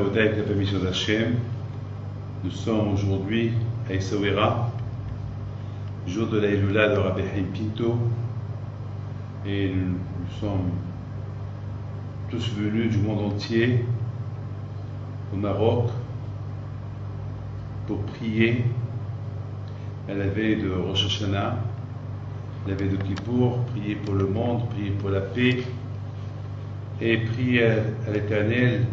Avoda avec la permission d'Hachem. Nous sommes aujourd'hui à Essaouira, jour de la Iloula de Rabbi Haim Pinto, et nous sommes tous venus du monde entier au Maroc pour prier à la veille de Rosh Hashanah, à la veille de Kippour, prier pour le monde, prier pour la paix et prier à l'Éternel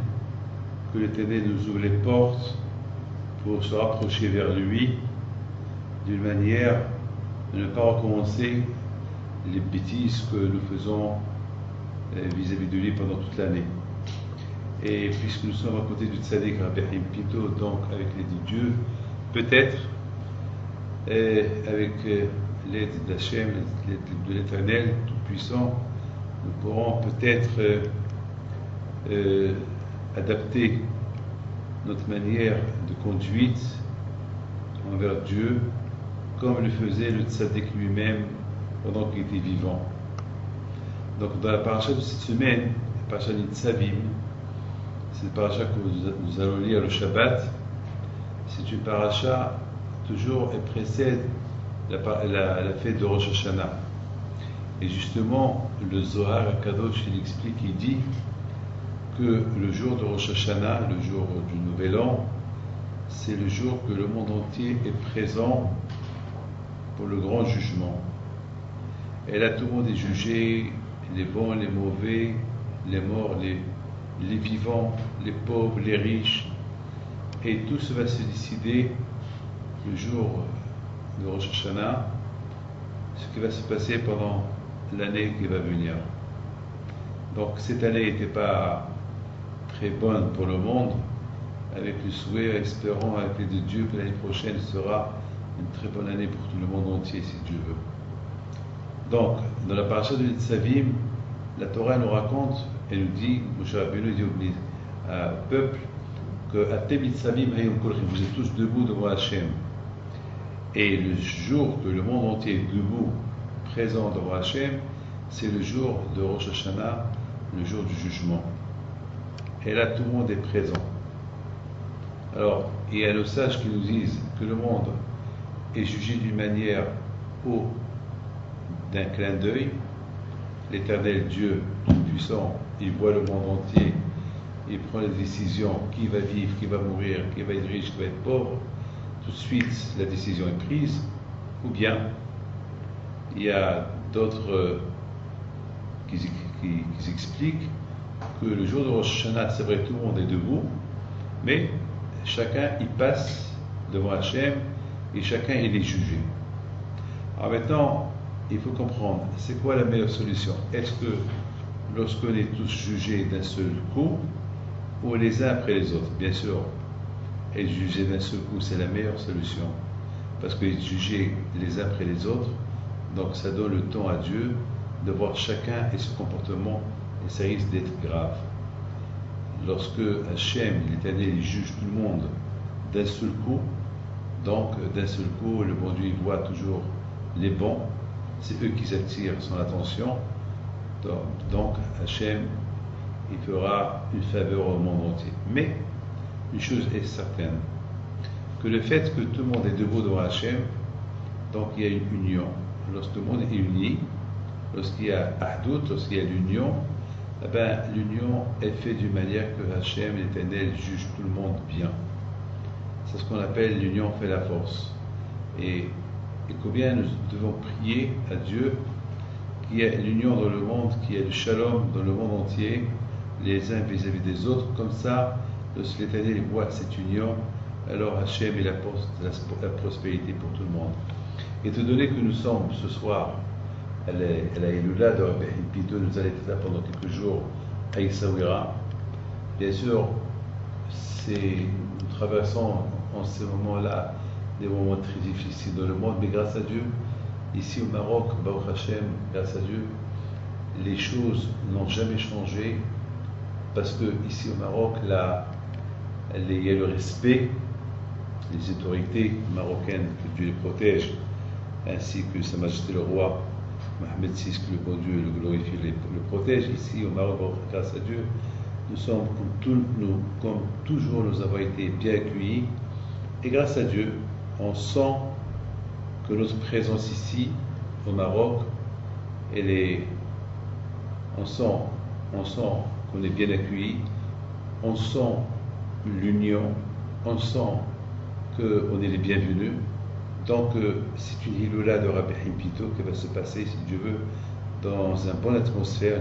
que l'Éternel nous ouvre les portes pour se rapprocher vers lui d'une manière de ne pas recommencer les bêtises que nous faisons vis-à-vis de lui pendant toute l'année. Et puisque nous sommes à côté du Tzaddik Rabbi Haim Pinto, donc avec l'aide de Dieu, peut-être avec l'aide d'Hachem, l'aide de l'Éternel Tout-Puissant, nous pourrons peut-être adapter notre manière de conduite envers Dieu comme le faisait le Tzaddik lui-même pendant qu'il était vivant. Donc dans la paracha de cette semaine, la paracha Nitzavim, c'est une paracha que nous allons lire le Shabbat. C'est une paracha toujours elle précède la fête de Rosh Hashanah. Et justement, le Zohar HaKadosh, il explique, il dit que le jour de Rosh Hashanah, le jour du Nouvel An, c'est le jour que le monde entier est présent pour le grand jugement. Et là, tout le monde est jugé, les bons, les mauvais, les morts, les vivants, les pauvres, les riches. Et tout ça va se décider le jour de Rosh Hashanah, ce qui va se passer pendant l'année qui va venir. Donc cette année n'était pas très bonne pour le monde, avec le souhait, espérons avec l'aide de Dieu que l'année prochaine sera une très bonne année pour tout le monde entier, si Dieu veut. Donc, dans la paracha de Nitzavim, la Torah nous raconte, elle nous dit, Moshe Rabbeinu dit au peuple, que Atem Nitzavim hayom kolchem, vous êtes tous debout devant Hachem. Et le jour que le monde entier est debout, présent devant Hachem, c'est le jour de Rosh Hashanah, le jour du jugement. Et là, tout le monde est présent. Alors, il y a nos sages qui nous disent que le monde est jugé d'une manière d'un clin d'œil. L'Éternel Dieu Tout-Puissant, il voit le monde entier, il prend les décisions, qui va vivre, qui va mourir, qui va être riche, qui va être pauvre. Tout de suite, la décision est prise. Ou bien, il y a d'autres qui expliquent que le jour de Rosh Hashanah, c'est vrai, tout le monde est debout, mais chacun y passe devant Hachem et chacun il est jugé. Alors maintenant, il faut comprendre, c'est quoi la meilleure solution? Est-ce que lorsqu'on est tous jugés d'un seul coup, ou les uns après les autres? Bien sûr, être jugé d'un seul coup, c'est la meilleure solution, parce que être jugé les uns après les autres, donc ça donne le temps à Dieu de voir chacun et son comportement, et ça risque d'être grave. Lorsque Hachem, l'Éternel, il juge tout le monde d'un seul coup, donc d'un seul coup, le bon Dieu il voit toujours les bons, c'est eux qui attirent son attention, donc Hachem, il fera une faveur au monde entier. Mais, une chose est certaine, que le fait que tout le monde est debout devant Hachem, donc il y a une union. Lorsque le monde est uni, lorsqu'il y a Ahdout, lorsqu'il y a l'union, eh bien, l'union est faite d'une manière que Hachem, l'Éternel, juge tout le monde bien. C'est ce qu'on appelle l'union fait la force. Et combien nous devons prier à Dieu qu'il y ait l'union dans le monde, qu'il y ait le shalom dans le monde entier, les uns vis-à-vis des autres. Comme ça, lorsque l'Éternel voit cette union, alors Hachem il apporte la prospérité pour tout le monde. Étant donné que nous sommes ce soir à la Iloula de Rabbi Haim Pinto, nous allons être là pendant quelques jours à Essaouira. Bien sûr, nous traversons en ces moments-là des moments très difficiles dans le monde, mais grâce à Dieu, ici au Maroc, Baruch Hashem, grâce à Dieu, les choses n'ont jamais changé, parce que ici au Maroc, il y a le respect, les autorités marocaines, que Dieu les protège, ainsi que Sa Majesté le Roi Mohamed VI, que le bon Dieu le glorifie, le protège. Ici au Maroc, grâce à Dieu, Nous sommes comme toujours, nous avons été bien accueillis. Et grâce à Dieu, on sent que notre présence ici, au Maroc, on sent qu'on est bien accueillis, on sent l'union, on sent qu'on est les bienvenus. Donc, c'est une hiloula de Rabbi Haim Pinto qui va se passer, si Dieu veut, dans une bonne atmosphère.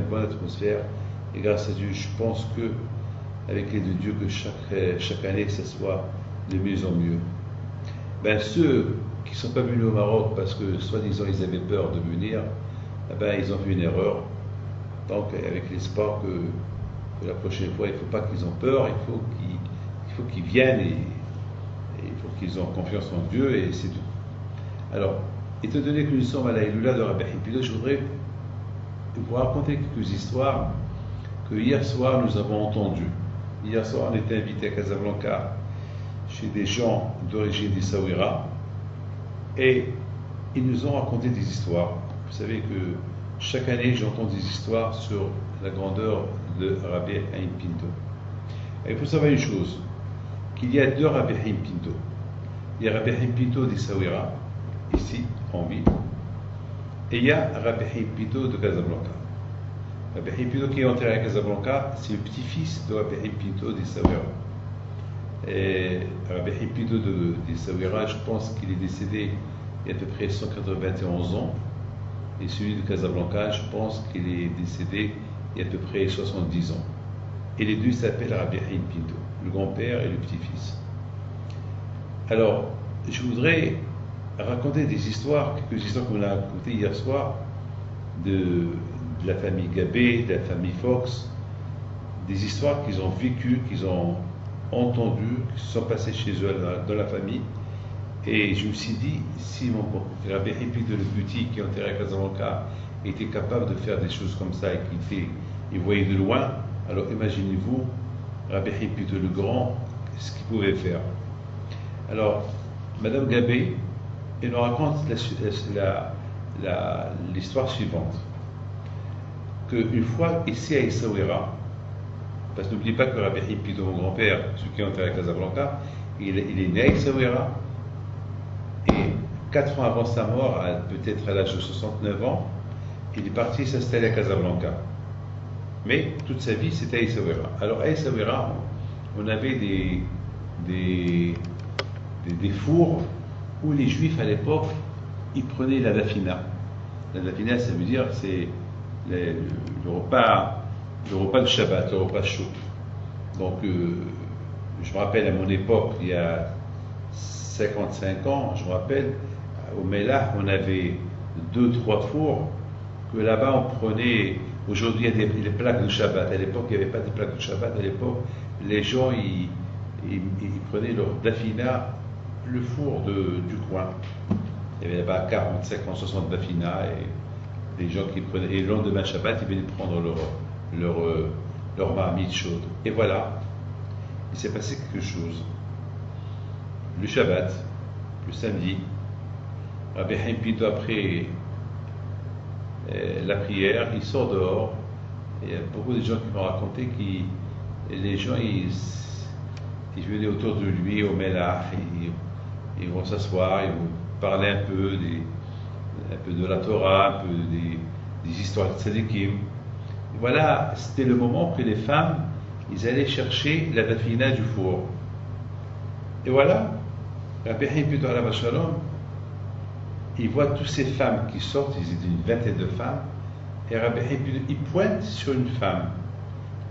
Et grâce à Dieu, je pense que, avec l'aide de Dieu, que chaque année, ça soit de mieux en mieux. Ben, ceux qui ne sont pas venus au Maroc parce que, soi-disant, ils avaient peur de venir, ben, ils ont fait une erreur. Donc, avec l'espoir que la prochaine fois, il ne faut pas qu'ils aient peur, il faut qu'ils viennent et il faut qu'ils aient confiance en Dieu et c'est tout. Alors, étant donné que nous sommes à la Hiloula de Rabbi Haim Pinto, je voudrais vous raconter quelques histoires que hier soir nous avons entendues. Hier soir, on était invité à Casablanca chez des gens d'origine d'Essaouira et ils nous ont raconté des histoires. Vous savez que chaque année, j'entends des histoires sur la grandeur de Rabbi Haim Pinto. Et il faut savoir une chose, qu'il y a deux Rabbi Haim Pinto. Il y a Rabbi Haim Pinto d'Essaouira, ici, en ville, et il y a Rabbi Haim Pinto de Casablanca. Rabbi Haim Pinto qui est enterré à Casablanca, c'est le petit-fils de Rabbi Haim Pinto d'Essaouira. Et Rabbi Haim Pinto d'Essaouira, je pense qu'il est décédé il y a à peu près 191 ans. Et celui de Casablanca, je pense qu'il est décédé il y a à peu près 70 ans. Et les deux s'appellent Rabbi Haim Pinto, le grand-père et le petit-fils. Alors, je voudrais raconter des histoires, quelques histoires qu'on a racontées hier soir, de la famille Gabé, de la famille Fox, des histoires qu'ils ont vécues, qu'ils ont entendues, qui se sont passées chez eux dans la famille. Et je me suis dit, si mon Rabbi Haim Pinto le petit qui est enterré à Casablanca était capable de faire des choses comme ça et qu'il voyait de loin, alors imaginez-vous Rabbi Haim Pinto le grand, ce qu'il pouvait faire. Alors, Madame Gabé, elle nous raconte l'histoire suivante. Qu'une fois, ici à Essaouira, parce que n'oubliez pas que Rabbi Haim Pinto, mon grand-père, celui qui est enterré à Casablanca, il est né à Essaouira. Et 4 ans avant sa mort, peut-être à l'âge de 69 ans, il est parti s'installer à Casablanca. Mais toute sa vie, c'était à Essaouira. Alors à Essaouira, on avait des fours où les Juifs à l'époque, ils prenaient la dafina. La dafina, ça veut dire c'est le repas de Shabbat, le repas chaud. Donc, je me rappelle à mon époque, il y a 55 ans, je me rappelle, au Mellah, on avait 2-3 fours, que là-bas on prenait, aujourd'hui il y a des plaques de Shabbat, à l'époque il n'y avait pas de plaques de Shabbat, à l'époque les gens ils prenaient leur dafina, le four du coin. Il y avait là-bas 40, 50, 60 dafina, et les gens qui prenaient, et le lendemain Shabbat, ils venaient prendre leur marmite chaude. Et voilà, il s'est passé quelque chose. Le Shabbat, le samedi, Rabbi Haim Pinto, après la prière, il sort dehors. Et il y a beaucoup de gens qui m'ont raconté que les gens, ils venaient autour de lui au Mellah, ils vont s'asseoir, ils vont parler un peu de la Torah, un peu des histoires de Tzadikim. Voilà, c'était le moment que les femmes, ils allaient chercher la dafina du four. Et voilà, Rabbi Haim Pinto alav shalom, il voit toutes ces femmes qui sortent, ils étaient une vingtaine de femmes, et Rabbi Haim Pinto, il pointe sur une femme.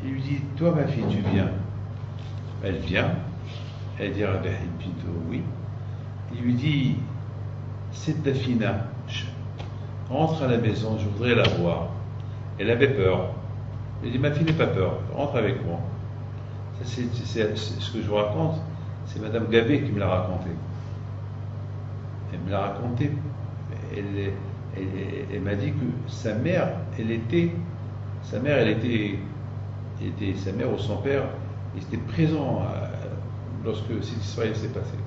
Il lui dit, toi ma fille, tu viens. Elle vient, elle dit à Rabbi Haim Pinto, oui. Il lui dit, cette dafina, rentre à la maison, je voudrais la voir. Elle avait peur. Il dit, ma fille n'a pas peur, rentre avec moi. Ça, c'est ce que je vous raconte. C'est Madame Gabé qui me l'a raconté. Elle me l'a raconté. Elle m'a dit que sa mère ou son père, ils étaient présents lorsque cette histoire s'est passée.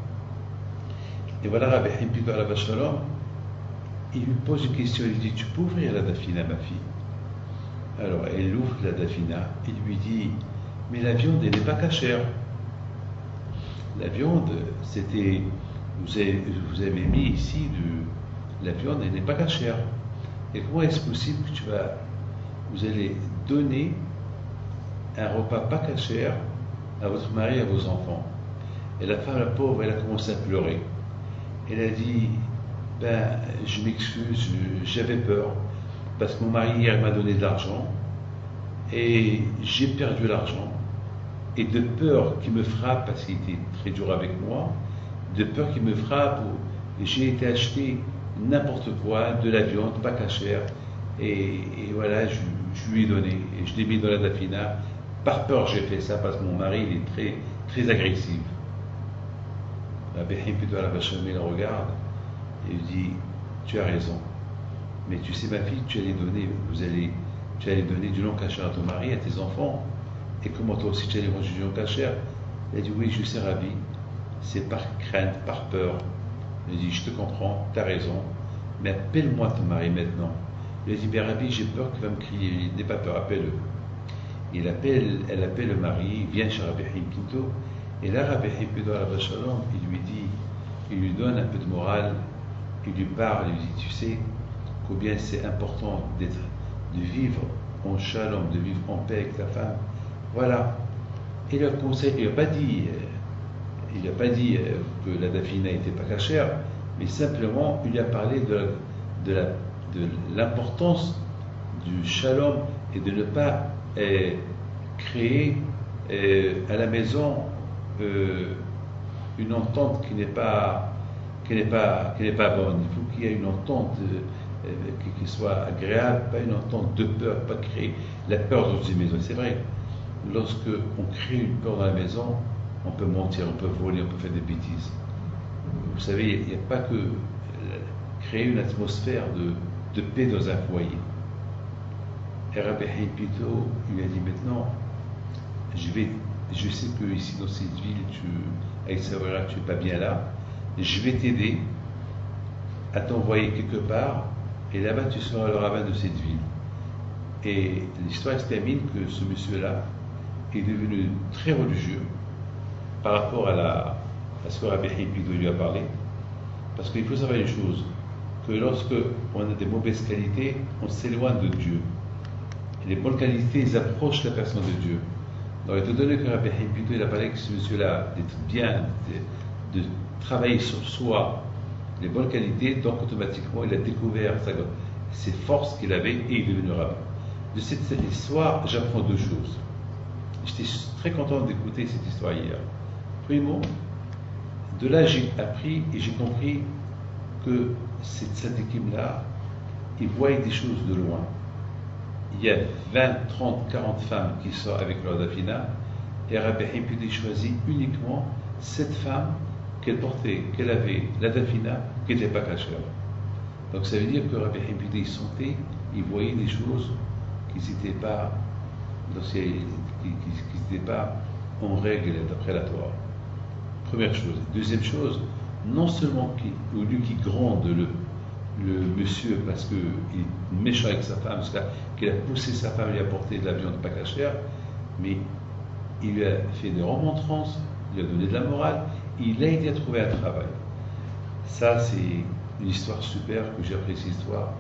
Et voilà, Rabbi Haim Pinto alav shalom, il lui pose une question, il lui dit, tu peux ouvrir la dafina, ma fille? Alors elle ouvre la dafina, il lui dit, mais la viande, elle n'est pas cachère. La viande, c'était, vous avez mis ici la viande, elle n'est pas cachère. Et comment est-ce possible que vous allez donner un repas pas cachère à votre mari et à vos enfants? Et la femme, la pauvre, elle a commencé à pleurer. Elle a dit, ben, je m'excuse, j'avais peur, parce que mon mari hier m'a donné de l'argent, et j'ai perdu l'argent. Et de peur qu'il me frappe, parce qu'il était très dur avec moi, de peur qu'il me frappe, j'ai été acheter n'importe quoi, de la viande, pas cachère, et voilà, je lui ai donné, et je l'ai mis dans la dafina. Par peur, j'ai fait ça, parce que mon mari, il est très, très agressif. Rabbi Hippido al-Bachamé le regarde, et il dit, tu as raison, mais tu sais ma fille, tu allais donner du non cachère à ton mari, à tes enfants. Et comment toi aussi tu allais manger du non cachère? Elle a dit, oui, je sais, Rabbi, c'est par crainte, par peur. Elle a dit, je te comprends, tu as raison, mais appelle-moi ton mari maintenant. Elle a dit, bien Rabbi, j'ai peur qu'il va me crier. Il dit, n'aie pas peur, appelle-le. Elle appelle le mari, vient chez Rabbi Hippido, et là, Rabbi Hippido al Shalom, il lui donne un peu de morale, il lui parle, il lui dit, tu sais combien c'est important de vivre en shalom, de vivre en paix avec ta femme. Voilà. Et le conseil, il n'a pas dit que la dafina n'était pas cachère, mais simplement il lui a parlé de l'importance du shalom et de ne pas créer à la maison une entente qui n'est pas bonne. Il faut qu'il y ait une entente qui soit agréable, pas une entente de peur, pas créer la peur dans une maison. C'est vrai, lorsque on crée une peur dans la maison, on peut mentir, on peut voler, on peut faire des bêtises. Vous savez, il n'y a pas que créer une atmosphère de paix dans un foyer. Et Rabbi Hippido lui a dit maintenant, je sais que ici dans cette ville, avec Sawara, tu n'es pas bien là, je vais t'aider à t'envoyer quelque part, et là-bas tu seras le rabbin de cette ville. Et l'histoire se termine que ce monsieur-là est devenu très religieux par rapport à ce que Rabbi Hippido lui a parlé. Parce qu'il faut savoir une chose, que lorsque on a des mauvaises qualités, on s'éloigne de Dieu. Et les bonnes qualités, ils approchent la personne de Dieu. Donc étant donné que Rabbi Hippido il a parlé avec ce monsieur-là d'être bien, de travailler sur soi, les bonnes qualités, donc automatiquement il a découvert ses forces qu'il avait et il est devenu rabbin. De cette histoire, j'apprends deux choses. J'étais très content d'écouter cette histoire hier. Primo, de là j'ai appris et j'ai compris que cette tzadikim-là, ils voient des choses de loin. Il y a 20, 30, 40 femmes qui sortent avec leur dafina, et Rabbi Hippido choisit uniquement cette femme qu'elle avait la dafina, qui n'était pas cachère. Donc ça veut dire que Rabbi Hippido, il sentait, il voyait des choses qui n'étaient pas, en règle d'après la Torah. Première chose. Deuxième chose, non seulement lui qui gronde le monsieur parce qu'il est méchant avec sa femme, parce qu'il a poussé sa femme à lui apporter de la viande pas cachère, mais il lui a fait des remontrances, il lui a donné de la morale, il a aidé à trouver un travail. Ça, c'est une histoire super que j'ai appris cette histoire,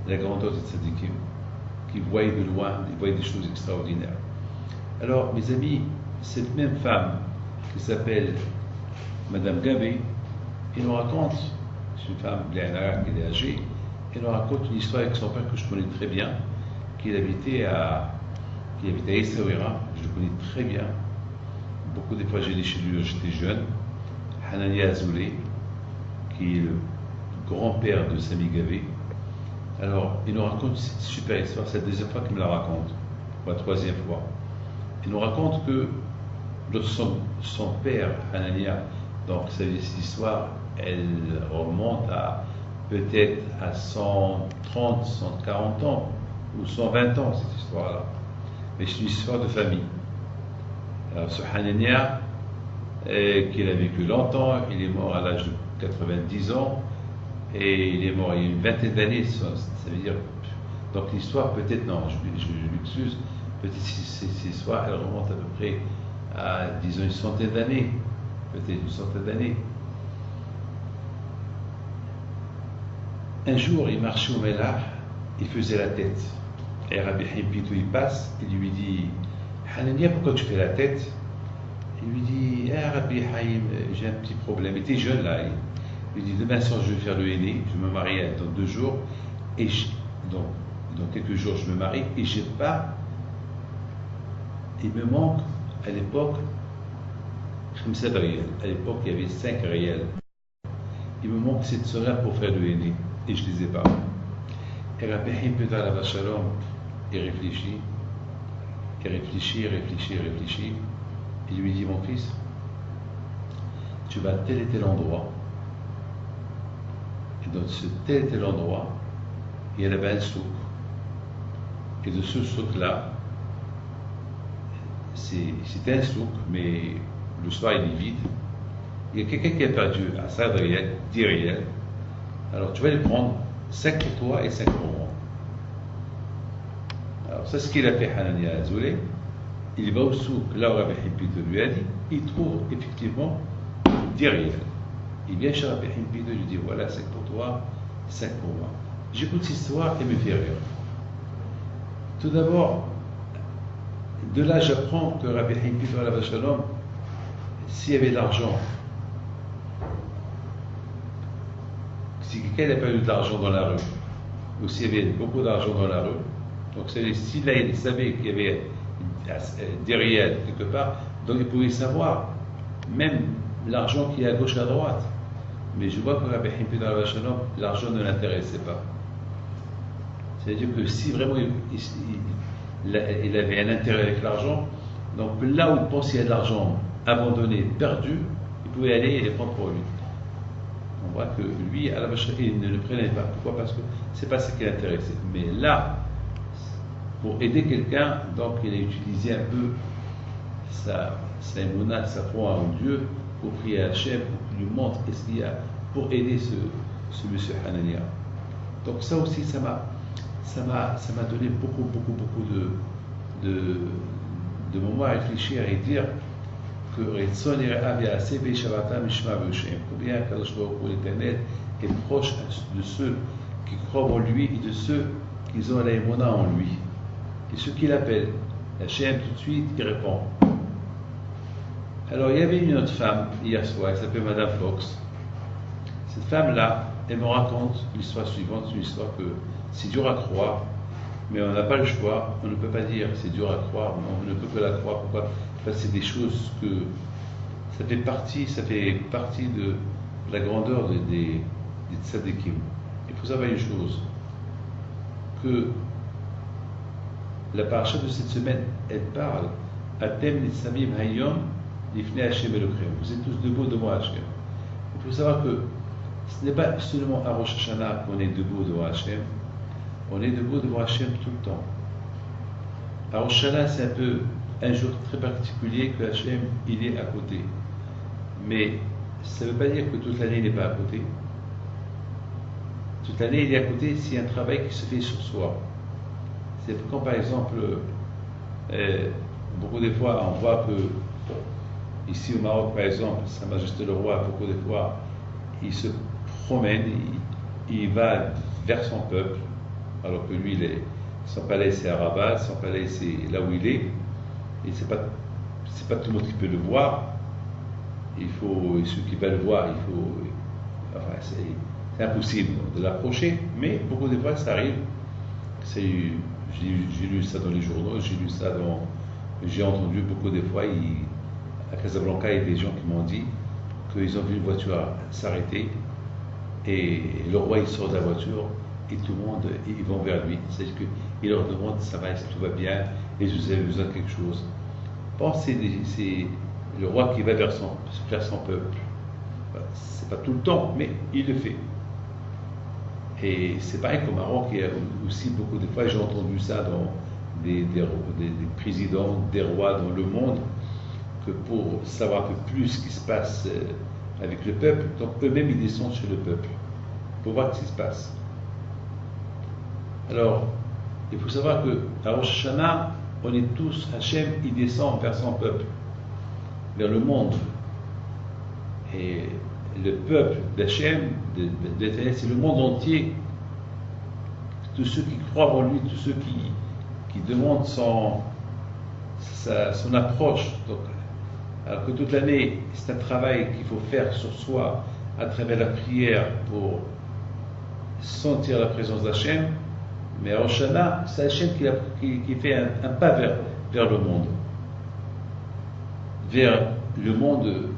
la grandeur de tzadikim, qui voyaient de loin, ils voyaient des choses extraordinaires. Alors, mes amis, cette même femme qui s'appelle Madame Gabé, elle nous raconte, c'est une femme qui est âgée, elle nous raconte une histoire avec son père que je connais très bien, qui habitait à Essaouira, je le connais très bien. Beaucoup de fois j'ai allé chez lui quand j'étais jeune. Hanania Azoulay, qui est le grand-père de Sami Gavé. Alors, il nous raconte cette super histoire, c'est la deuxième fois qu'il me la raconte, ou la troisième fois. Il nous raconte que son père, Hanania, donc cette histoire, elle remonte à peut-être à 130, 140 ans, ou 120 ans, cette histoire-là. Mais c'est une histoire de famille. Alors, ce Hanania, qu'il a vécu longtemps, il est mort à l'âge de 90 ans, et il est mort il y a une vingtaine d'années, ça veut dire. Donc l'histoire, peut-être, non, je m'excuse, Peut-être ces histoires, elles remontent à peu près à, disons, une centaine d'années. Peut-être une centaine d'années. Un jour, il marchait au Mélah, il faisait la tête. Et Rabbi Haim Pitou, il passe, il lui dit Hanania, pourquoi tu fais la tête? Il lui dit Rabbi Haim, j'ai un petit problème. Il était jeune là. Il lui dit demain soir, je vais faire le henné, je me marie dans 2 jours. Et donc, dans quelques jours, je me marie. Et j'ai pas. Il me manque, à l'époque, 5 réels. À l'époque, il y avait 5 réels. Il me manque cette somme-là pour faire le henné. Et je ne les ai pas. Et Rabbi Haim Pitou Alav Shalom, il réfléchit. Il réfléchit. Il lui dit, mon fils, tu vas à tel et tel endroit. Et dans ce tel et tel endroit, il y avait un souk. Et de ce souk-là, c'était un souk, mais le soir il est vide. Il y a quelqu'un qui a perdu à 5 réels, 10 réels. Alors tu vas les prendre 5 pour toi et 5 pour moi. Alors c'est ce qu'il a fait Hanania Azoulay. Il va au souk, là où Rabbi Haim Pitou lui a dit, il trouve effectivement 10 réels. Il vient chez Rabbi Haim Pitou et lui dit voilà, 5 pour toi, 5 pour moi. J'écoute cette histoire et me fait rire. Tout d'abord, de là j'apprends que Rabbi Haim Pitou Alav Shalom, s'il y avait de l'argent, si quelqu'un n'a pas eu de l'argent dans la rue, ou s'il y avait beaucoup d'argent dans la rue, donc s'il savait qu'il y avait derrière quelque part, donc il pouvait savoir même l'argent qui est à gauche et à droite. Mais je vois que Rabbi Haim Pitou Alav Shalom, l'argent ne l'intéressait pas. C'est-à-dire que si vraiment il avait un intérêt avec l'argent, donc là où il pensait qu'il y a de l'argent abandonné, perdu, il pouvait aller et les prendre pour lui. On voit que lui, à la vache, il ne le prenait pas. Pourquoi? Parce que c'est pas ce qui l'intéressait. Mais là, pour aider quelqu'un, donc il a utilisé un peu sa émouna, sa foi en Dieu, pour prier à Hachem, pour qu'il lui montre ce qu'il y a pour aider ce monsieur Hanania. Donc ça aussi, ça m'a donné beaucoup de moments à réfléchir et dire que combien Kadosh Baruch Hu l'Éternel est proche de ceux qui croient en lui et de ceux qui ont la émona en lui. Et ceux qui l'appellent, Hachem tout de suite, il répond. Alors il y avait une autre femme hier soir, elle s'appelle Madame Fox. Cette femme-là, elle me raconte l'histoire suivante, une histoire que c'est dur à croire, mais on n'a pas le choix, on ne peut pas dire c'est dur à croire, on ne peut que la croire. Pourquoi? Parce que c'est des choses que ça fait partie de la grandeur des tzadikim. Il faut savoir une chose, que la paracha de cette semaine, elle parle Atem Nitzavim Hayom Lifnei Hashem Elokrem. Vous êtes tous debout devant Hashem. Il faut savoir que ce n'est pas seulement à Rosh Hashanah qu'on est debout devant Hashem, on est debout devant Hashem tout le temps. À Rosh Hashanah, c'est un peu un jour très particulier que Hashem, il est à côté. Mais ça ne veut pas dire que toute l'année il n'est pas à côté. Toute l'année il est à côté s'il y a un travail qui se fait sur soi. C'est comme par exemple, beaucoup de fois on voit que ici au Maroc par exemple, Sa Majesté le Roi, beaucoup de fois, il se promène, il va vers son peuple, alors que lui, son palais c'est à Rabat, son palais c'est là où il est, et c'est pas tout le monde qui peut le voir. Et ceux qui veulent le voir, c'est impossible de l'approcher, mais beaucoup de fois ça arrive. J'ai lu ça dans les journaux, j'ai entendu beaucoup de fois, à Casablanca, il y a des gens qui m'ont dit qu'ils ont vu une voiture s'arrêter et le roi il sort de la voiture et tout le monde ils vont vers lui. C'est-à-dire qu'il leur demande ça va, est-ce que tout va bien, et vous avez besoin de quelque chose. Bon, c'est le roi qui va vers son peuple. C'est pas tout le temps, mais il le fait. Et c'est pareil qu'au Maroc, il y a aussi beaucoup de fois, j'ai entendu ça dans des présidents, des rois dans le monde, que pour savoir un peu plus ce qui se passe avec le peuple, donc eux-mêmes ils descendent chez le peuple pour voir ce qui se passe. Alors, il faut savoir que à Rosh Hashanah, on est tous, Hachem, il descend vers son peuple, vers le monde. Et le peuple d'Hachem, d'Éternel, c'est le monde entier. Tous ceux qui croient en lui, tous ceux qui demandent son approche. Donc, alors que toute l'année, c'est un travail qu'il faut faire sur soi à travers la prière pour sentir la présence d'Hachem. Mais à Rosh Hashanah, c'est Hachem qui fait un pas vers le monde. Vers le monde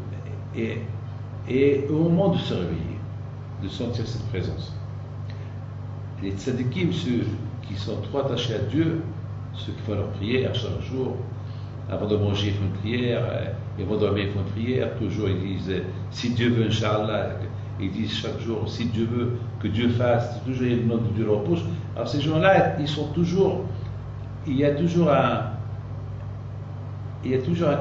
et au moment de se réveiller, de sentir cette présence. Les tzadikim, ceux qui sont trop attachés à Dieu, ceux qui font leur prière chaque jour, avant de manger, ils font une prière, et avant de dormir, ils font une prière, toujours ils disent si Dieu veut, Inch'Allah, ils disent chaque jour si Dieu veut que Dieu fasse, toujours il y a le nom de Dieu leur bouche. Alors ces gens-là, ils sont toujours, il y a toujours un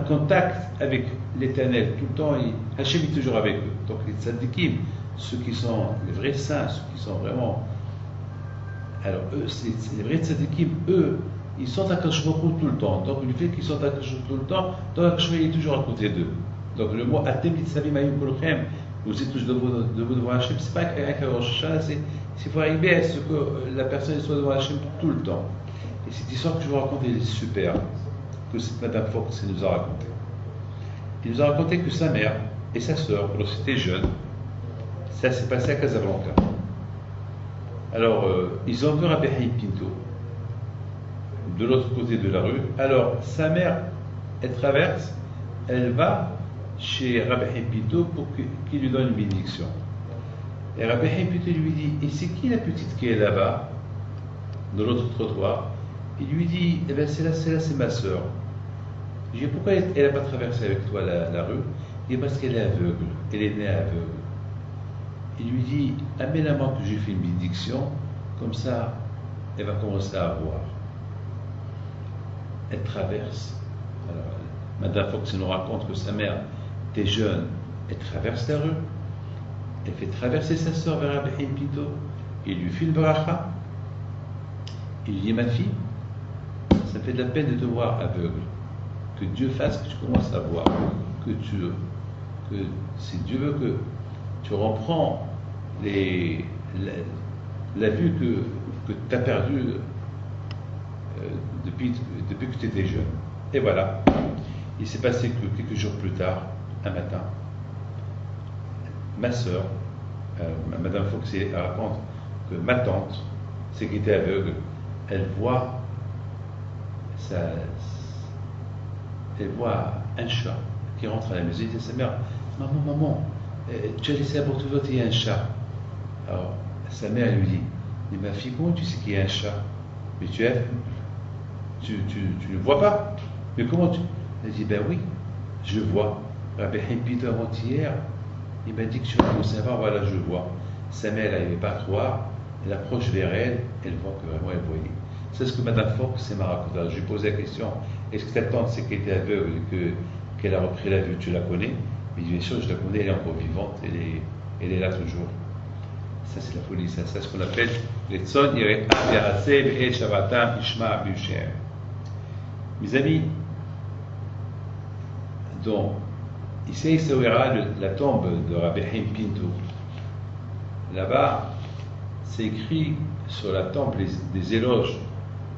contact avec l'Éternel, tout le temps, Hachem est toujours avec eux. Donc les tzadikim, ceux qui sont les vrais saints, ceux qui sont vraiment. Alors eux, les vrais tzadikim, eux, ils sont à Kadosh Baruch Hu tout le temps. Donc le fait qu'ils sont à Kadosh Baruch Hu tout le temps, donc Kadosh Baruch Hu est toujours à côté d'eux. Donc le mot Atem Nitzavim Ayim Kolchem, vous êtes tous debout devant Hachem, c'est pas qu'un Rosh Hashanah, c'est pour arriver à ce que la personne soit devant Hachem tout le temps. Et cette histoire que je vous raconte est super, que cette Madame Fox nous a raconté. Il nous a raconté que sa mère et sa sœur, lorsqu'ils étaient jeunes, ça s'est passé à Casablanca. Alors, ils ont vu Rabbi Haïm Pinto, de l'autre côté de la rue. Alors, sa mère, elle traverse, elle va chez Rabbi Haïm Pinto pour qu'il lui donne une bénédiction. Et Rabbi Haïm Pinto lui dit, et c'est qui la petite qui est là-bas, de l'autre trottoir? Il lui dit, eh bien, c'est ma sœur. Je dis, pourquoi elle n'a pas traversé avec toi la rue? Il dit, parce qu'elle est aveugle, elle est née aveugle. Il lui dit, amène-moi que j'ai fait une bénédiction, comme ça, elle va commencer à voir. Elle traverse. Alors, Madame Fox nous raconte que sa mère était jeune, elle traverse la rue, elle fait traverser sa soeur vers Rabbi Haïm Pinto, il lui fait une bracha. Il lui dit, ma fille, ça fait de la peine de te voir aveugle. Que Dieu fasse que tu commences à voir, que si Dieu veut que tu reprends la vue que tu as perdue depuis que tu étais jeune. Et voilà, il s'est passé que quelques jours plus tard, un matin, ma sœur, Madame Fox raconte que ma tante, c'est qui était aveugle, elle voit un chat qui rentre à la maison. Elle dit à sa mère, maman, tu as laissé la porte ouverte, il y a un chat. Alors sa mère lui dit, mais ma fille, comment tu sais qu'il y a un chat? Mais tu ne vois pas. Mais comment tu... Elle dit, ben oui, je vois. Rabbi Haïm Pinto avant-hier, il m'a dit que tu vas commencer à voir, voilà, je vois. Sa mère, elle n'arrivait pas à croire, elle approche vers elle, elle voit que vraiment elle voyait. C'est ce que Madame Fox m'a raconté. Je lui ai posé la question, est-ce que ta tante, c'est qu'elle était aveugle et qu'elle a repris la vue, tu la connais? Mais bien sûr, je la connais, elle est encore vivante, elle est là toujours. Ça, c'est la folie, ça, c'est ce qu'on appelle les tzon yireh ha'aseh ve'et shavatam ishma b'yushem. Mes amis, donc, ici, il verra la tombe de Rabbi Haïm Pinto. Là-bas, c'est écrit sur la tombe des éloges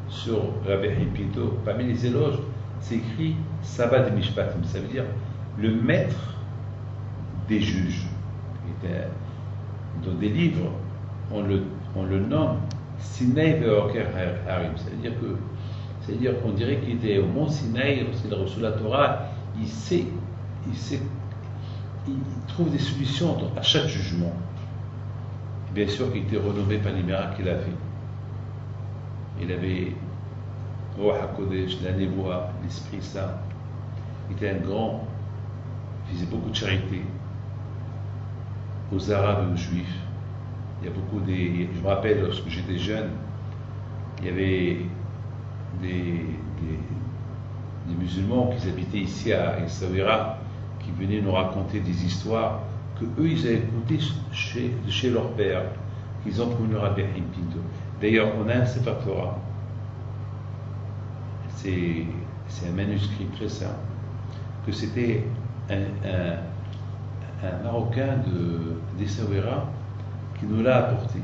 sur Rabbi Haïm Pinto. Parmi les éloges, c'est écrit Sabbat de Mishpatim, ça veut dire le maître des juges. Dans des livres, on le nomme Sinaï Ve'oker Harim. C'est-à-dire qu'on dirait qu'il était au mont Sinaï, lorsqu'il a reçu la Torah, il trouve des solutions à chaque jugement. Bien sûr qu'il était renommé par les miracles qu'il a fait. Il avait Ruach HaKodesh, la Névoa, l'Esprit Saint. Il était un grand, il faisait beaucoup de charité aux Arabes et aux Juifs. Il y a beaucoup je me rappelle, lorsque j'étais jeune, il y avait des musulmans qui habitaient ici à Essaouira, qui venaient nous raconter des histoires que eux ils avaient écoutées chez leur père, qu'ils ont connu Rabbi Haïm Pinto. D'ailleurs, on a un Sefer Torah, c'est un manuscrit très simple, que c'était un Marocain d'Essaouira qui nous l'a apporté.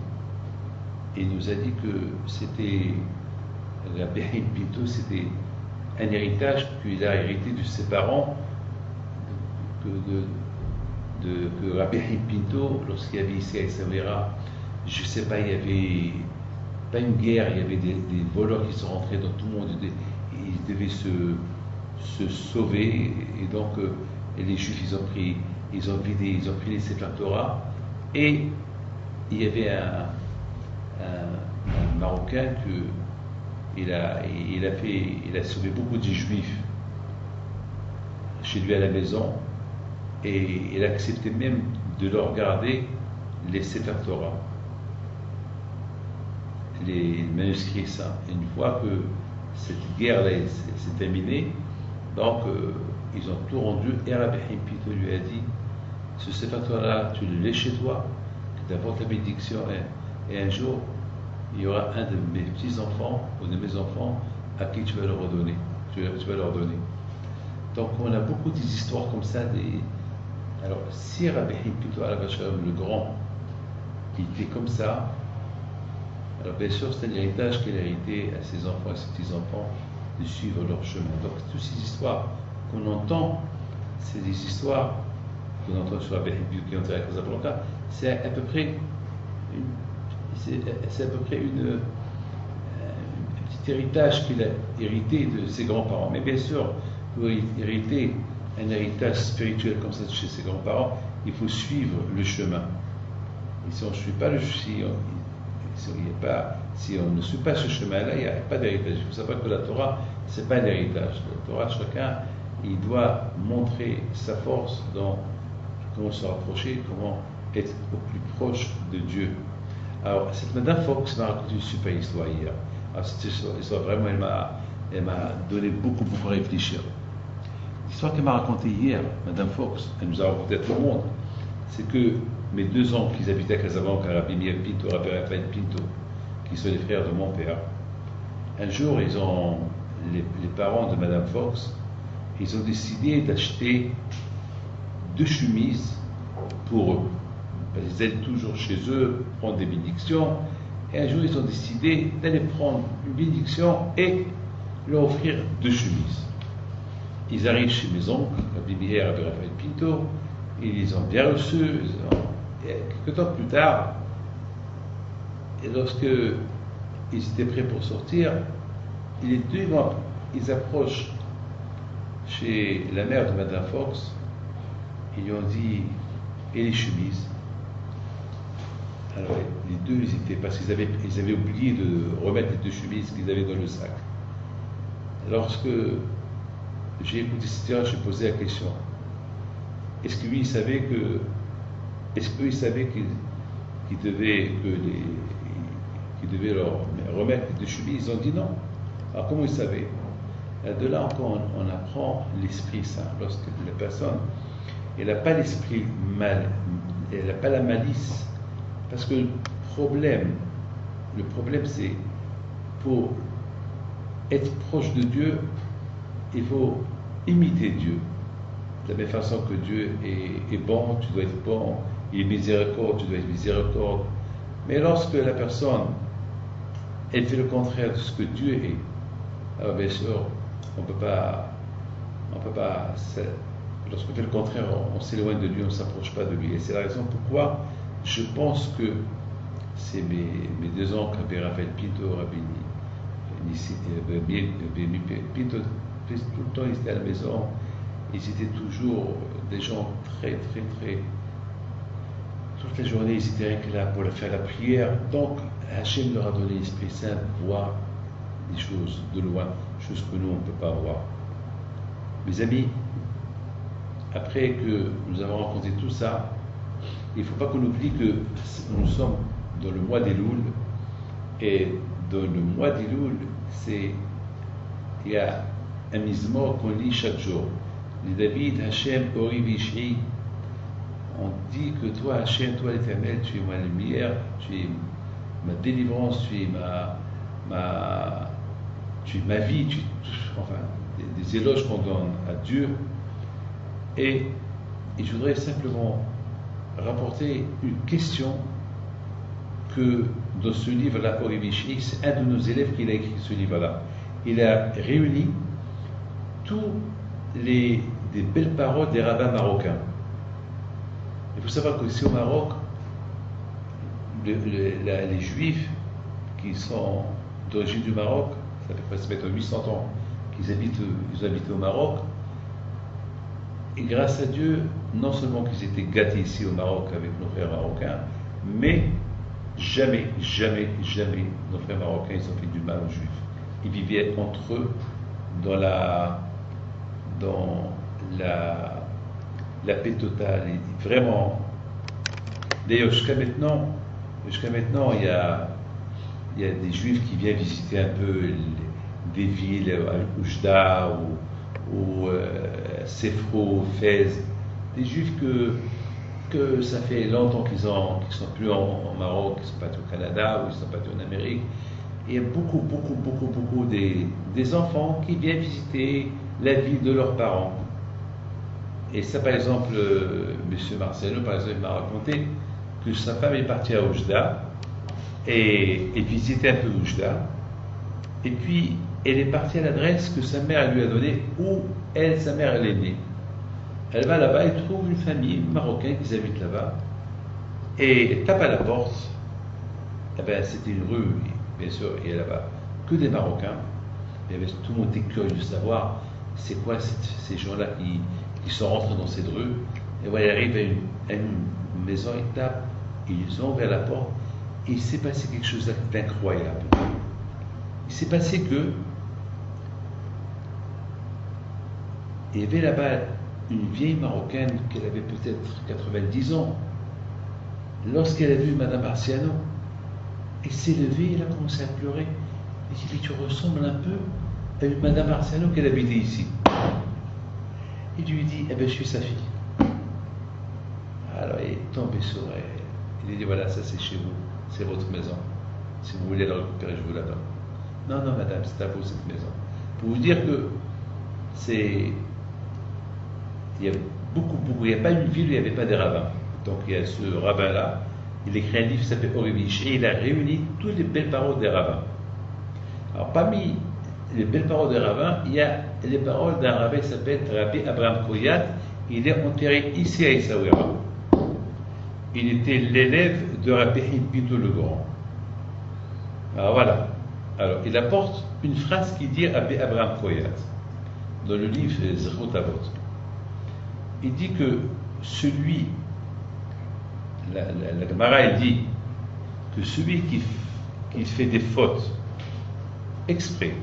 Et il nous a dit que c'était, la Behim Pinto, c'était un héritage qu'il a hérité de ses parents, que Rabbi Pinto, lorsqu'il y avait ici à Essaouira, je ne sais pas, il n'y avait pas une guerre, il y avait des voleurs qui sont rentrés dans tout le monde, ils devaient se sauver, et donc les Juifs, ils ont pris les Sefer Torah, et il y avait un Marocain il a sauvé beaucoup de Juifs chez lui à la maison, et il acceptait même de leur garder les Sefer Torah, les manuscrits saints. Une fois que cette guerre-là s'est terminée, donc ils ont tout rendu, et Rabbi Pinto lui a dit, ce Sefer Torah, tu le laisses chez toi, que tu apportes la bénédiction, et un jour, il y aura un de mes petits-enfants ou de mes enfants à qui tu vas le redonner. Tu vas leur donner. Donc on a beaucoup d'histoires comme ça. Alors si Rabbi Pinto Alav Hashalom, le grand, il était comme ça, alors bien sûr c'est un héritage qu'il a hérité à ses enfants et ses petits-enfants de suivre leur chemin. Donc toutes ces histoires qu'on entend, c'est des histoires qu'on entend sur Rabbi Pinto qui est à Casablanca, c'est à peu près un petit héritage qu'il a hérité de ses grands-parents. Mais bien sûr, pour hériter un héritage spirituel comme ça de chez ses grands-parents, il faut suivre le chemin. Et si on ne suit pas si on ne suit pas ce chemin-là, il n'y a pas d'héritage. Il faut savoir que la Torah, ce n'est pas un héritage. La Torah, chacun, il doit montrer sa force dans comment se rapprocher, comment être au plus proche de Dieu. Alors, cette Madame Fox m'a raconté une super histoire hier. Alors, cette histoire, vraiment, elle m'a donné beaucoup à réfléchir. L'histoire qu'elle m'a racontée hier, Madame Fox, elle nous a raconté à tout le monde, c'est que mes 2 oncles qui habitaient à Casablanca, Rabbi Meir Pinto, Rabbi Raphaël Pinto, qui sont les frères de mon père, un jour, les parents de Madame Fox, ils ont décidé d'acheter 2 chemises pour eux. Ils allaient toujours chez eux prendre des bénédictions, et un jour ils ont décidé d'aller prendre une bénédiction et leur offrir 2 chemises. Ils arrivent chez mes oncles, Rabbi Meir et Rabbi Raphaël Pinto, ils les ont bien reçus, et quelques temps plus tard, et lorsque ils étaient prêts pour sortir, les 2 ils approchent chez la mère de Madame Fox, ils lui ont dit, et les chemises? Alors les 2 hésitaient parce qu'ils avaient oublié de remettre les 2 chemises qu'ils avaient dans le sac. Lorsque j'ai écouté cette histoire, j'ai posé la question, est-ce que lui il savait qu'il devait leur remettre les 2 chemises? Ils ont dit non. Alors comment ils savaient? De là encore on apprend l'Esprit Saint. Lorsque la personne elle n'a pas l'esprit mal, elle n'a pas la malice. Parce que le problème c'est, pour être proche de Dieu, il faut imiter Dieu. De la même façon que Dieu est bon, tu dois être bon, il est miséricorde, tu dois être miséricorde. Mais lorsque la personne, elle fait le contraire de ce que Dieu est, alors bien sûr, on peut pas, lorsqu'on fait le contraire, on s'éloigne de Dieu, on ne s'approche pas de lui. Et c'est la raison pourquoi je pense que c'est mes 2 oncles, Rabbi Raphaël Pinto, Rabbi Pinto, tout le temps ils étaient à la maison, ils étaient toujours des gens très, toute la journée ils étaient là pour faire la prière. Donc Hachem leur a donné l'Esprit Saint de voir des choses de loin, choses que nous on ne peut pas voir. Mes amis, après que nous avons rencontré tout ça, il ne faut pas qu'on oublie que nous sommes dans le mois d'Elul, et dans le mois d'Elul, il y a un mizmor qu'on lit chaque jour. Les David, Hachem, Ori Vishri, on dit que toi, Hachem, toi l'Éternel, tu es ma lumière, tu es ma délivrance, tu es ma vie, enfin, des éloges qu'on donne à Dieu. Et je voudrais simplement rapporter une question que dans ce livre-là, Orivichi, c'est un de nos élèves qui a écrit ce livre-là. Il a réuni des belles paroles des rabbins marocains. Il faut savoir qu'ici au Maroc, les Juifs qui sont d'origine du Maroc, ça fait presque 800 ans qu'ils habitent au Maroc, et grâce à Dieu, non seulement qu'ils étaient gâtés ici au Maroc avec nos frères marocains, mais jamais nos frères marocains ils ont fait du mal aux Juifs. Ils vivaient entre eux dans la paix totale. Et vraiment, d'ailleurs jusqu'à maintenant, il y a des Juifs qui viennent visiter un peu des villes, Oujda ou Sefro, Fès, des Juifs que ça fait longtemps qu'ils ne sont plus en Maroc, qu'ils ne sont pas au Canada ou ils ne sont pas en Amérique. Il y a beaucoup des enfants qui viennent visiter la ville de leurs parents. Et ça, par exemple, M. Marcelo, par exemple, m'a raconté que sa femme est partie à Oujda et visitait un peu Oujda. Et puis, elle est partie à l'adresse que sa mère lui a donnée, où sa mère, elle est née. Elle va là-bas et trouve une famille marocaine qui habite là-bas. Et elle tape à la porte. Eh ben, c'était une rue, bien sûr, et il y a là-bas que des Marocains. Et tout le monde était curieux de savoir c'est quoi ces gens-là qui sont rentrés dans cette rue. Et voilà, elle arrive à une maison, ils tapent, ils ont ouvert la porte, et il s'est passé quelque chose d'incroyable. Il s'est passé que il y avait là-bas une vieille Marocaine qu'elle avait peut-être 90 ans. Lorsqu'elle a vu Madame Marciano, elle s'est levée, elle a commencé à pleurer. Elle dit, mais tu ressembles un peu à une Madame Marciano qu'elle habitait ici. Il lui dit, eh bien, je suis sa fille. Alors, il est tombé sur elle. Il lui dit, voilà, ça c'est chez vous, c'est votre maison. Si vous voulez la récupérer, je vous la donne. Non, non, madame, c'est à vous cette maison. Pour vous dire que il y a il n'y a pas une ville où il n'y avait pas des rabbins. Donc, il y a ce rabbin-là, il écrit un livre qui s'appelle Orivichi, et il a réuni toutes les belles paroles des rabbins. Alors, parmi les belles paroles des rabbins, il y a les paroles d'un rabbin qui s'appelle Rabbi Abraham Koyat. Il est enterré ici à Essaouira. Il était l'élève de Rabbi Pinto le Grand. Alors voilà. Alors, il apporte une phrase qui dit Rabbi Abraham Koyat dans le livre Zechut Avot. Il dit que la Gemara, elle dit que celui qui fait des fautes exprès,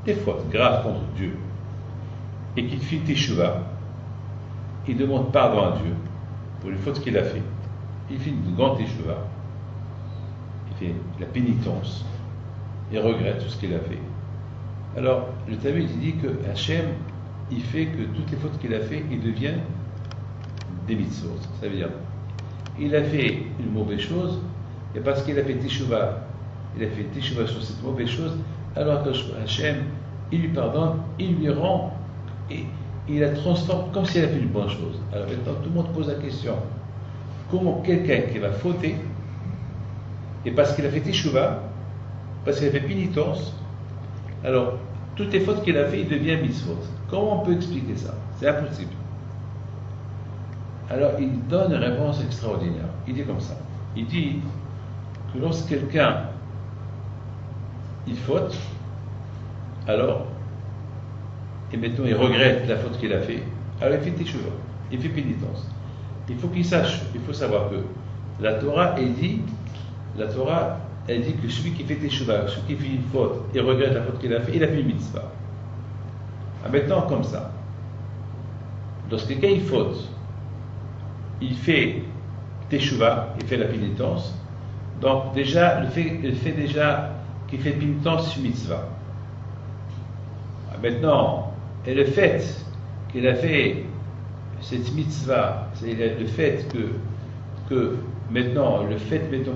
des fautes graves contre Dieu, et qui fait teshuva, il demande pardon à Dieu pour les fautes qu'il a fait. Il fait une grande teshuva, il fait la pénitence, il regrette tout ce qu'il a fait. Alors, le Talmud dit que Hachem, il fait que toutes les fautes qu'il a fait, il devient des mitzvot. Ça veut dire, il a fait une mauvaise chose, et parce qu'il a fait teshuva, il a fait teshuva sur cette mauvaise chose, alors que Hachem, il lui pardonne, il lui rend, et il la transforme comme s'il a fait une bonne chose. Alors maintenant, tout le monde pose la question, comment quelqu'un qui va fauter, et parce qu'il a fait teshuva, parce qu'il a fait pénitence, alors toutes les fautes qu'il a fait, il devient mitzvot. Comment on peut expliquer ça? C'est impossible. Alors il donne une réponse extraordinaire. Il dit comme ça. Il dit que lorsque quelqu'un il faute, alors, et maintenant il regrette la faute qu'il a fait, alors il fait teshuva, il fait pénitence. Il faut qu'il sache, il faut savoir que la Torah, elle dit que celui qui fait teshuva, celui qui fait une faute et regrette la faute qu'il a fait, il a fait une mitzvah. Maintenant, comme ça, lorsque quelqu'un il faute, il fait teshuva, il fait la pénitence, donc déjà, le fait déjà qu'il fait pénitence, c'est une mitzvah. Maintenant, et le fait qu'il a fait cette mitzvah, c'est le fait que maintenant,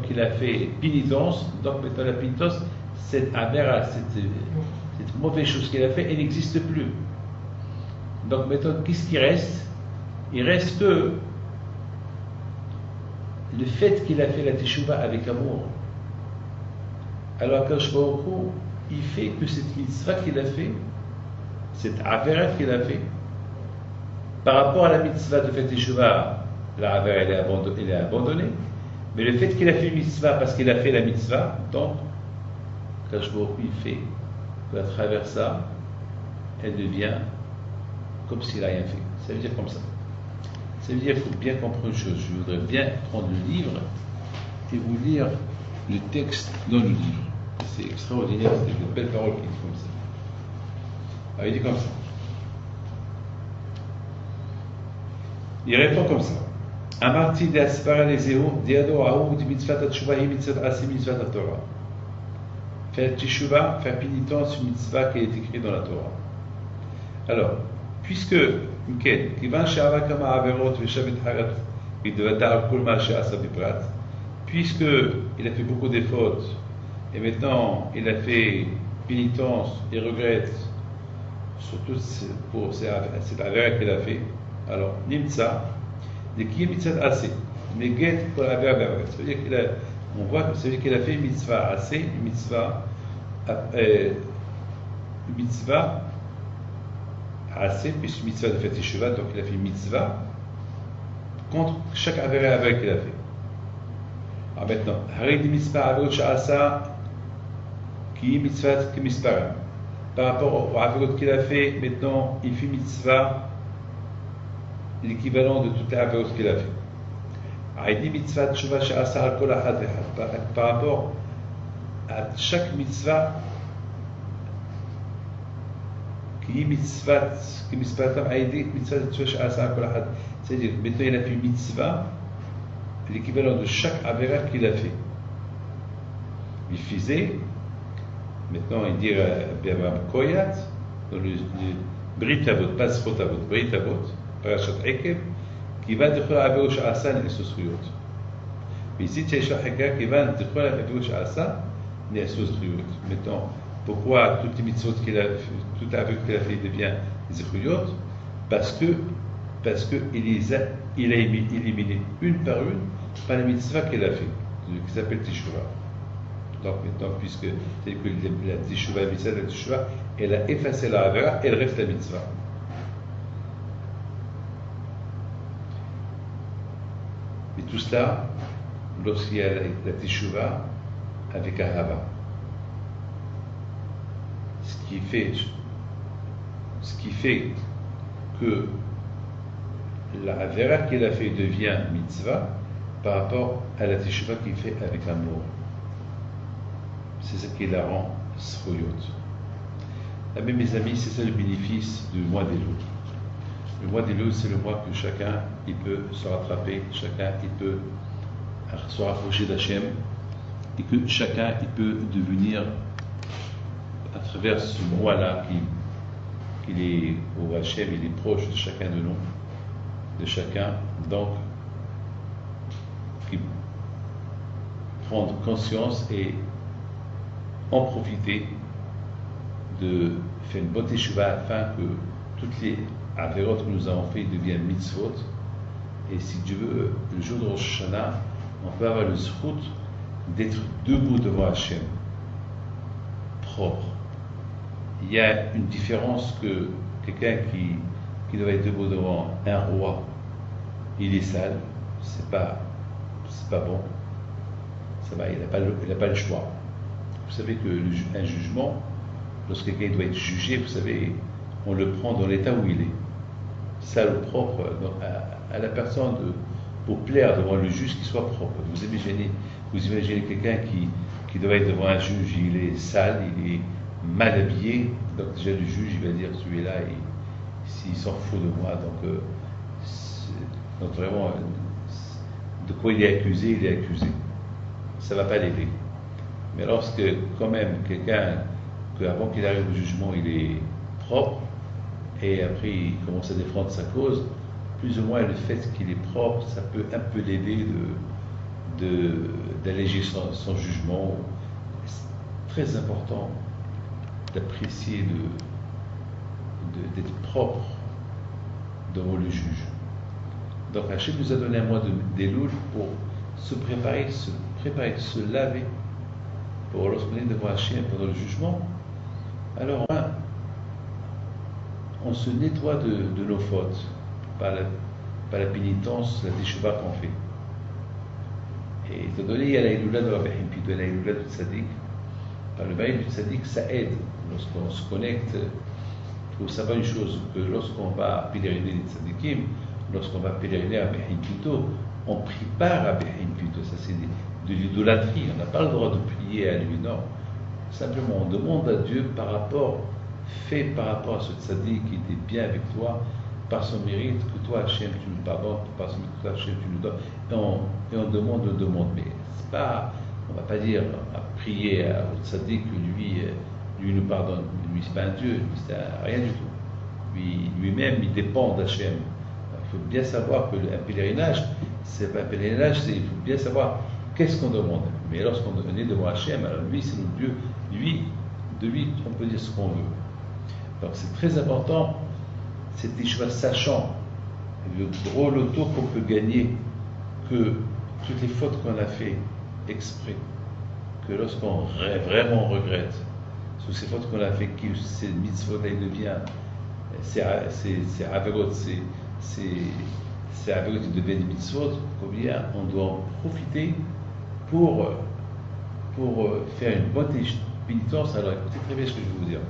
qu'il a fait pénitence, donc maintenant la pénitence, cette avera, cette cette mauvaise chose qu'il a fait, elle n'existe plus. Donc maintenant, qu'est-ce qui reste? Il reste que le fait qu'il a fait la teshuva avec amour. Alors Akadosh Baruch Hu, il fait que cette mitzvah qu'il a fait, cette avera qu'il a fait, par rapport à la mitzvah de faire teshuva, la avera elle est abandonnée, mais le fait qu'il a fait une mitzvah parce qu'il a fait la mitzvah, donc Akadosh Baruch Hu, il fait qu'à travers ça, elle devient comme s'il n'a rien fait. Ça veut dire comme ça. Ça veut dire qu'il faut bien comprendre une chose. Je voudrais bien prendre le livre et vous lire le texte dans le livre. C'est extraordinaire, c'est de belles paroles qui disent comme ça. Alors il dit comme ça. Il répond comme ça. Amarti de aspara lezeo, diado aou di mitzvah teshuva hi mitzvah asi mitzvah Torah. Faire teshuva, faire pénitence, une mitzvah qui est écrite dans la Torah. Alors, puisque il a fait beaucoup de fautes et maintenant il a fait pénitence et regrette surtout pour cette affaire qu'il a fait, alors nimtsa de qui est mitzvah assez mais get pour la verbe, ça veut dire on voit que celui qu'il a fait mitzvah assez, mitzvah assez, puisque mitzvah de faire teshuva, donc il a fait mitzvah contre chaque avera qu'il a fait. Alors maintenant, harid mitzvah averot sha'asa qui est mitzvah qui mitzvah. Par rapport au averot qu'il a fait, maintenant il fait mitzvah l'équivalent de toutes les averot qu'il a fait. Harid mitzvah teshuva sha'asa al kol ahad v'ehad. Par rapport à chaque mitzvah c'est-à-dire maintenant il a fait mitzvah l'équivalent de chaque avera qu'il a fait. Il faisait maintenant il dit Koyat dans le Brit Avot, pas Sfot Avot, Brit Avot, Parashat Ekev, qui va dire Avot Sha'asa Ne'esos Riyot. Mais ici tu as Haka qui va dire Avot Sha'asa Ne'esos Riyot. Maintenant pourquoi toutes les mitzvot qu'il a fait, tout aveu qu'il a fait devient zéchuyot? Parce que il a éliminé une par les mitzvahs qu'il a fait, qui s'appelle teshuva. Donc maintenant, puisque c'est que la teshuva, la teshuva, elle a effacé la avera, elle reste la mitzvah. Et tout cela, lorsqu'il y a la teshuva avec ahava. Ce qui fait que la avera qu'il a fait devient mitzvah par rapport à la teshuva qu'il fait avec amour. C'est ça qui la rend sroyot. Ah, mais mes amis, c'est ça le bénéfice du mois d'Elul. Le mois d'Elul, c'est le mois que chacun il peut se rattraper, chacun il peut se rapprocher d'Hachem et que chacun il peut devenir à travers ce mois-là qu'il est au Hachem, il est proche de chacun de nous, de chacun, donc qui prendre conscience et en profiter de faire une bonne teshuva afin que toutes les avérotes que nous avons fait deviennent mitzvot. Et si Dieu veut, le jour de Rosh Hashanah, on peut avoir le zchut d'être debout devant Hachem, propre. Il y a une différence que quelqu'un qui doit être debout devant un roi, il est sale, c'est pas bon, ça va, il n'a pas le choix. Vous savez que un jugement, lorsque quelqu'un doit être jugé, vous savez, on le prend dans l'état où il est, sale ou propre, à la personne pour plaire devant le juge qu'il soit propre. Vous imaginez quelqu'un qui doit être devant un juge, il est sale, il est mal habillé, donc déjà le juge il va dire celui-là s'il s'en fout de moi, donc vraiment de quoi il est accusé, ça ne va pas l'aider. Mais lorsque quand même quelqu'un qu'avant qu'il arrive au jugement il est propre et après il commence à défendre sa cause, plus ou moins le fait qu'il est propre, ça peut un peu l'aider d'alléger son jugement. C'est très important d'apprécier, d'être propre devant le juge. Donc Hachem nous a donné un mois d'Elul pour se préparer, se laver, pour lorsqu'on est devant Hachem pendant le jugement. Alors on se nettoie de nos fautes par la pénitence, la teshuva qu'on fait. Et étant donné il y a la Iloula de Rabbi Him, puis la Iloula du Tzadik, par le mérite du Tzadik, ça aide. Lorsqu'on se connecte, il faut savoir une chose, que lorsqu'on va pèleriner les Tzadikim, lorsqu'on va pèleriner à Rabbi Him plutôt, on prie pas Rabbi Him plutôt, ça c'est de l'idolâtrie, on n'a pas le droit de prier à lui, non. Simplement, on demande à Dieu par rapport à ce Tzadik qui était bien avec toi, par son mérite, que toi Hachem tu nous pardonnes, par son mérite que toi Hachem tu nous donnes, et on demande, mais c'est pas, on va pas dire à prier au Tzadik que lui nous pardonne, lui c'est pas un Dieu, c'est rien du tout. Lui-même il dépend d'Hachem. Il faut bien savoir que un pèlerinage, c'est pas un pèlerinage, il faut bien savoir qu'est-ce qu'on demande. Mais lorsqu'on est devant Hachem, alors lui c'est notre Dieu, de lui on peut dire ce qu'on veut. Donc c'est très important, cette teshuva, sachant le gros loto qu'on peut gagner, que toutes les fautes qu'on a fait exprès, que lorsqu'on vraiment regrette, sous ces fautes qu'on a fait, que ces mitzvot-là deviennent, c'est averot, c'est averot qui devient des mitzvot, combien on doit en profiter pour faire une bonne pénitence. Alors écoutez très bien ce que je vais vous dire.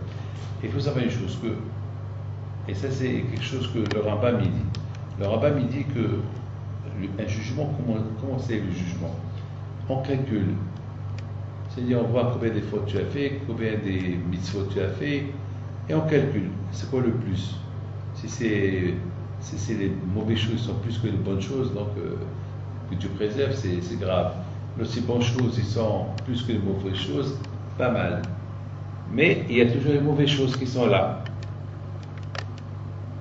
Il faut savoir une chose, et ça c'est quelque chose que le Rambam il dit. Le Rambam il dit que un jugement, comment c'est le jugement? On calcule. C'est-à-dire on voit combien de fautes tu as fait, combien de mitzvot tu as fait, et on calcule. C'est quoi le plus? Si c'est les mauvaises choses sont plus que les bonnes choses, donc que tu préserves, c'est grave. Si les bonnes choses ils sont plus que les mauvaises choses, pas mal. Mais il y a toujours les mauvaises choses qui sont là.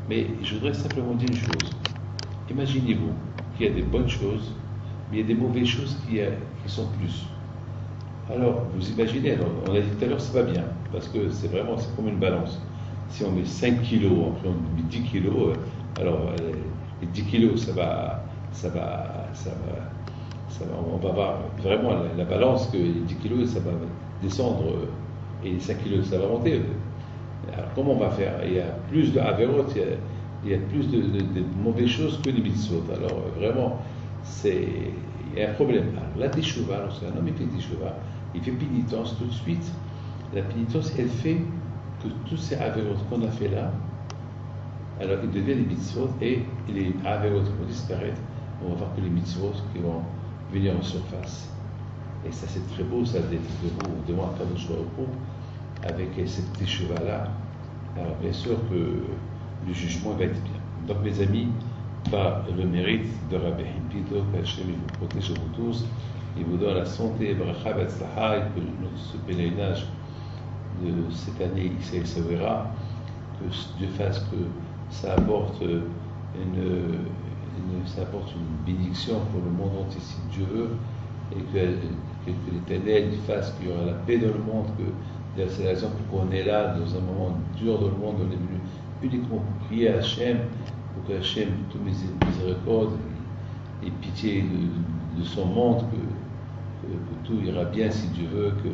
Mais je voudrais simplement dire une chose. Imaginez-vous qu'il y a des bonnes choses, mais il y a des mauvaises choses qui sont plus. Alors, vous imaginez, on a dit tout à l'heure, c'est pas bien, parce que c'est comme une balance. Si on met 5 kilos, après on met 10 kilos, alors les 10 kilos, on va voir vraiment la balance que les 10 kilos, ça va descendre, et les 5 kilos, ça va monter. Alors, comment on va faire? Il y a plus de averot, il y a plus de mauvaises choses que des mitzvot. Alors, vraiment, il y a un problème. Alors, la teshuva, lorsqu'un homme fait teshuva, il fait pénitence tout de suite. La pénitence, elle fait que tous ces averot qu'on a fait là, alors ils deviennent les mitzvot, et les averot vont disparaître. On va voir que les mitzvot qui vont venir en surface. Et ça, c'est très beau, ça, d'être devant un tableau de repos avec cette teshuva-là. Alors, bien sûr que le jugement va être bien. Donc, mes amis, par le mérite de Rabbi Him, qu'Hachem vous protège vous tous, il vous donne la santé, bracha, betzlacha, et que ce pèlerinage de cette année, il s'avérera, que Dieu fasse que ça apporte une bénédiction pour le monde entier, si Dieu veut, et que l'Éternel fasse qu'il y aura la paix dans le monde, que c'est la raison pour qu'on est là, dans un moment dur dans le monde, on est venu uniquement pour prier à Hachem, pour que Hachem, toutes mes miséricordes et pitié de son monde, que tout ira bien si Dieu veut, que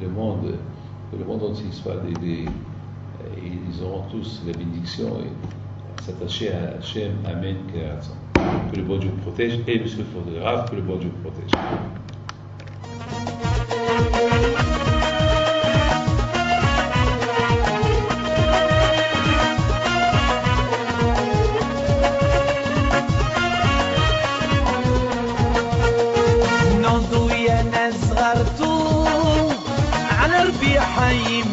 le monde entier soit et ils auront tous la bénédiction et s'attacher à Hachem. Amen. Que le bon Dieu protège, et monsieur le photographe, que le bon Dieu protège. نضوي انا صغرتو على ربيع حيم